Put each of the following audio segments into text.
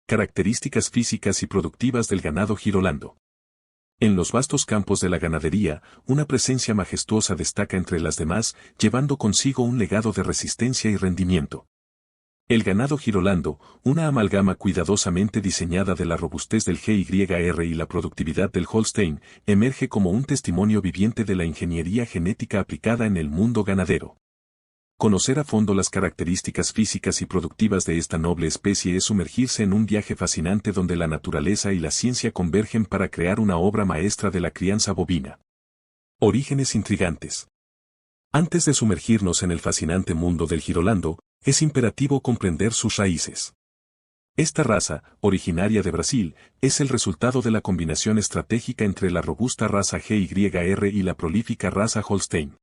Características físicas y productivas del ganado girolando. En los vastos campos de la ganadería, una presencia majestuosa destaca entre las demás, llevando consigo un legado de resistencia y rendimiento. El ganado girolando, una amalgama cuidadosamente diseñada de la robustez del GYR y la productividad del Holstein, emerge como un testimonio viviente de la ingeniería genética aplicada en el mundo ganadero. Conocer a fondo las características físicas y productivas de esta noble especie es sumergirse en un viaje fascinante donde la naturaleza y la ciencia convergen para crear una obra maestra de la crianza bovina. Orígenes intrigantes. Antes de sumergirnos en el fascinante mundo del girolando, es imperativo comprender sus raíces. Esta raza, originaria de Brasil, es el resultado de la combinación estratégica entre la robusta raza GYR y la prolífica raza Holstein.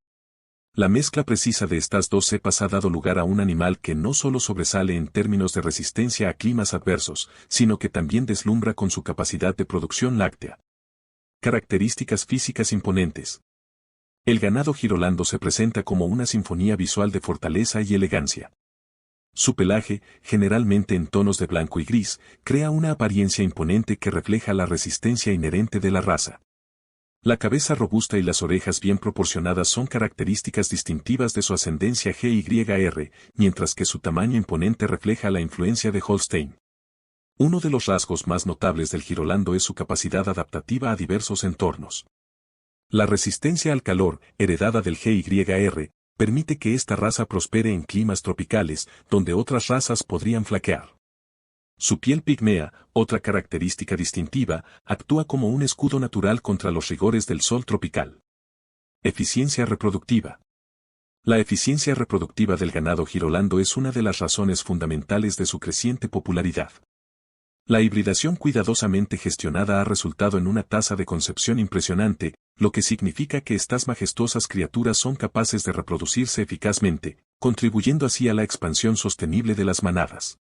La mezcla precisa de estas dos cepas ha dado lugar a un animal que no solo sobresale en términos de resistencia a climas adversos, sino que también deslumbra con su capacidad de producción láctea. Características físicas imponentes. El ganado girolando se presenta como una sinfonía visual de fortaleza y elegancia. Su pelaje, generalmente en tonos de blanco y gris, crea una apariencia imponente que refleja la resistencia inherente de la raza. La cabeza robusta y las orejas bien proporcionadas son características distintivas de su ascendencia GYR, mientras que su tamaño imponente refleja la influencia de Holstein. Uno de los rasgos más notables del girolando es su capacidad adaptativa a diversos entornos. La resistencia al calor, heredada del GYR, permite que esta raza prospere en climas tropicales, donde otras razas podrían flaquear. Su piel pigmea, otra característica distintiva, actúa como un escudo natural contra los rigores del sol tropical. Eficiencia reproductiva. La eficiencia reproductiva del ganado girolando es una de las razones fundamentales de su creciente popularidad. La hibridación cuidadosamente gestionada ha resultado en una tasa de concepción impresionante, lo que significa que estas majestuosas criaturas son capaces de reproducirse eficazmente, contribuyendo así a la expansión sostenible de las manadas.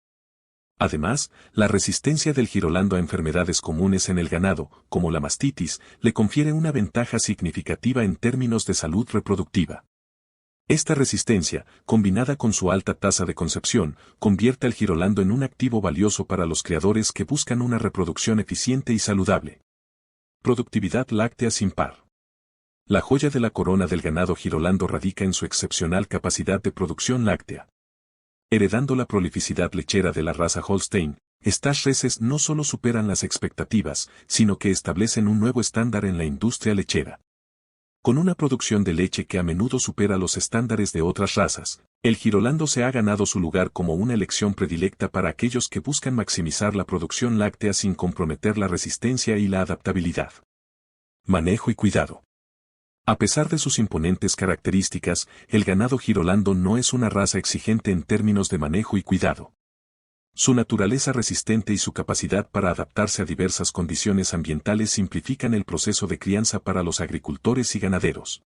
Además, la resistencia del girolando a enfermedades comunes en el ganado, como la mastitis, le confiere una ventaja significativa en términos de salud reproductiva. Esta resistencia, combinada con su alta tasa de concepción, convierte al girolando en un activo valioso para los criadores que buscan una reproducción eficiente y saludable. Productividad láctea sin par. La joya de la corona del ganado girolando radica en su excepcional capacidad de producción láctea. Heredando la prolificidad lechera de la raza Holstein, estas reses no solo superan las expectativas, sino que establecen un nuevo estándar en la industria lechera. Con una producción de leche que a menudo supera los estándares de otras razas, el girolando se ha ganado su lugar como una elección predilecta para aquellos que buscan maximizar la producción láctea sin comprometer la resistencia y la adaptabilidad. Manejo y cuidado. A pesar de sus imponentes características, el ganado girolando no es una raza exigente en términos de manejo y cuidado. Su naturaleza resistente y su capacidad para adaptarse a diversas condiciones ambientales simplifican el proceso de crianza para los agricultores y ganaderos.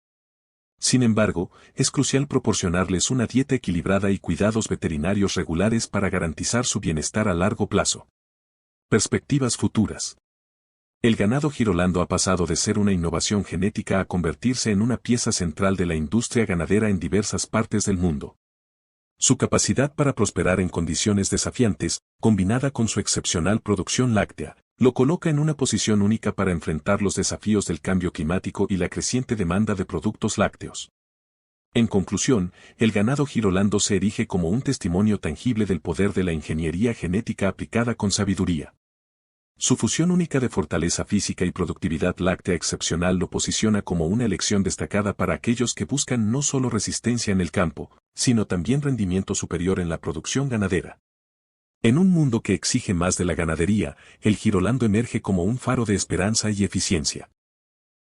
Sin embargo, es crucial proporcionarles una dieta equilibrada y cuidados veterinarios regulares para garantizar su bienestar a largo plazo. Perspectivas futuras. El ganado girolando ha pasado de ser una innovación genética a convertirse en una pieza central de la industria ganadera en diversas partes del mundo. Su capacidad para prosperar en condiciones desafiantes, combinada con su excepcional producción láctea, lo coloca en una posición única para enfrentar los desafíos del cambio climático y la creciente demanda de productos lácteos. En conclusión, el ganado girolando se erige como un testimonio tangible del poder de la ingeniería genética aplicada con sabiduría. Su fusión única de fortaleza física y productividad láctea excepcional lo posiciona como una elección destacada para aquellos que buscan no solo resistencia en el campo, sino también rendimiento superior en la producción ganadera. En un mundo que exige más de la ganadería, el girolando emerge como un faro de esperanza y eficiencia.